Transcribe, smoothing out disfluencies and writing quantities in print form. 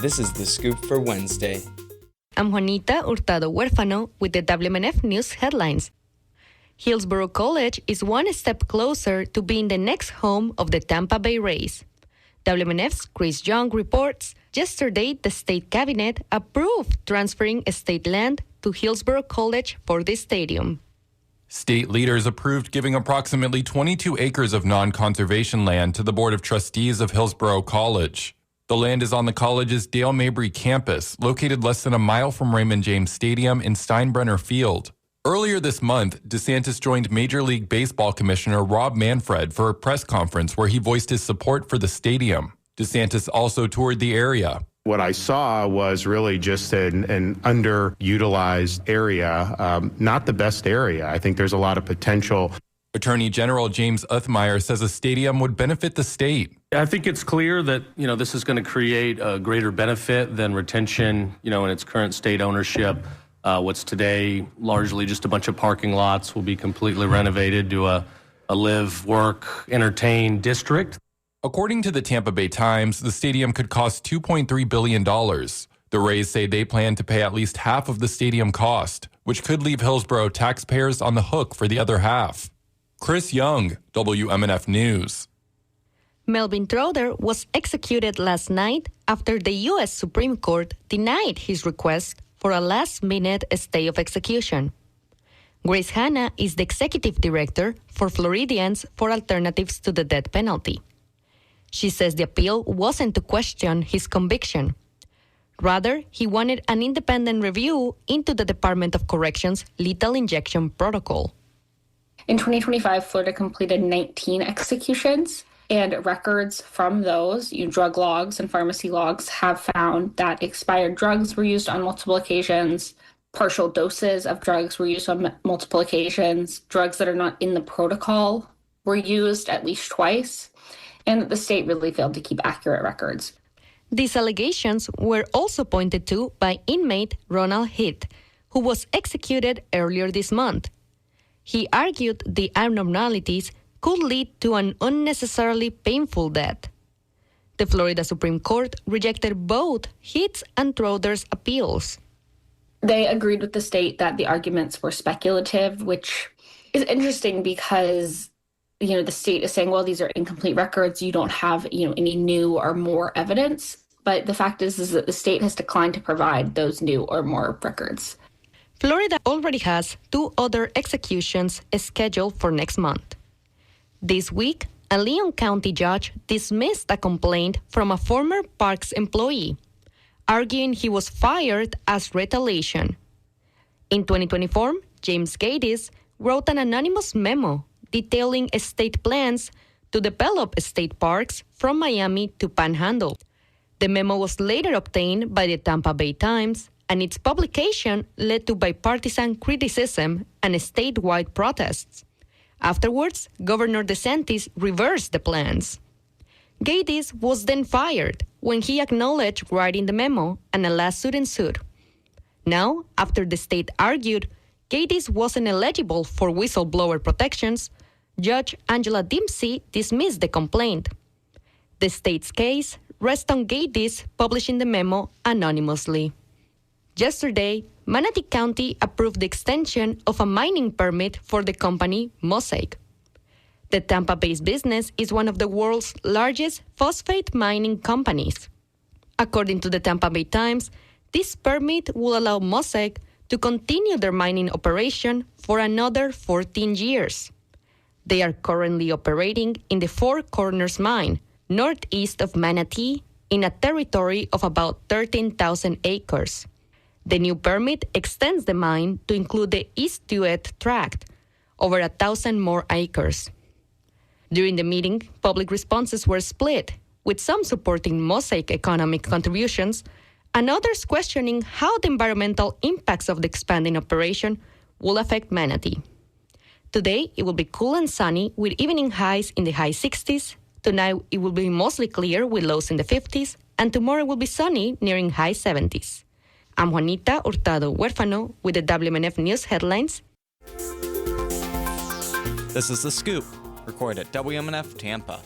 This is The Scoop for Wednesday. I'm Juanita Hurtado Huérfano with the WMNF News headlines. Hillsborough College is one step closer to being the next home of the Tampa Bay Rays. WMNF's Chris Young reports, yesterday the state cabinet approved transferring state land to Hillsborough College for this stadium. State leaders approved giving approximately 22 acres of non-conservation land to the Board of Trustees of Hillsborough College. The land is on the college's Dale Mabry campus, located less than a mile from Raymond James Stadium in Steinbrenner Field. Earlier this month, DeSantis joined Major League Baseball Commissioner Rob Manfred for a press conference where he voiced his support for the stadium. DeSantis also toured the area. What I saw was really just an underutilized area, not the best area. I think there's a lot of potential. Attorney General James Uthmeier says a stadium would benefit the state. I think it's clear that, this is going to create a greater benefit than retention, in its current state ownership. What's today largely just a bunch of parking lots will be completely renovated to a live, work, entertain district. According to the Tampa Bay Times, the stadium could cost $2.3 billion. The Rays say they plan to pay at least half of the stadium cost, which could leave Hillsborough taxpayers on the hook for the other half. Chris Young, WMNF News. Melvin Trotter was executed last night after the U.S. Supreme Court denied his request for a last-minute stay of execution. Grace Hanna is the executive director for Floridians for Alternatives to the Death Penalty. She says the appeal wasn't to question his conviction. Rather, he wanted an independent review into the Department of Corrections' lethal injection protocol. In 2025, Florida completed 19 executions, and records from those, drug logs and pharmacy logs, have found that expired drugs were used on multiple occasions, partial doses of drugs were used on multiple occasions, drugs that are not in the protocol were used at least twice, and that the state really failed to keep accurate records. These allegations were also pointed to by inmate Ronald Heath, who was executed earlier this month. He argued the abnormalities could lead to an unnecessarily painful death. The Florida Supreme Court rejected both Heath's and Trotter's appeals. They agreed with the state that the arguments were speculative, which is interesting because, the state is saying, well, these are incomplete records. You don't have, any new or more evidence. But the fact is that the state has declined to provide those new or more records. Florida already has 2 other executions scheduled for next month. This week, a Leon County judge dismissed a complaint from a former Parks employee, arguing he was fired as retaliation. In 2024, James Gates wrote an anonymous memo detailing state plans to develop state parks from Miami to Panhandle. The memo was later obtained by the Tampa Bay Times, and its publication led to bipartisan criticism and statewide protests. Afterwards, Governor DeSantis reversed the plans. Gates was then fired when he acknowledged writing the memo, and a lawsuit ensued. Now, after the state argued Gates wasn't eligible for whistleblower protections, Judge Angela Dempsey dismissed the complaint. The state's case rests on Gates publishing the memo anonymously. Yesterday, Manatee County approved the extension of a mining permit for the company Mosaic. The Tampa-based business is one of the world's largest phosphate mining companies. According to the Tampa Bay Times, this permit will allow Mosaic to continue their mining operation for another 14 years. They are currently operating in the Four Corners mine, northeast of Manatee, in a territory of about 13,000 acres. The new permit extends the mine to include the East Duet tract, over 1,000 more acres. During the meeting, public responses were split, with some supporting Mosaic economic contributions and others questioning how the environmental impacts of the expanding operation will affect Manatee. Today, it will be cool and sunny with evening highs in the high 60s. Tonight, it will be mostly clear with lows in the 50s, and tomorrow will be sunny nearing high 70s. I'm Juanita Hurtado Huérfano with the WMNF News headlines. This is The Scoop, recorded at WMNF Tampa.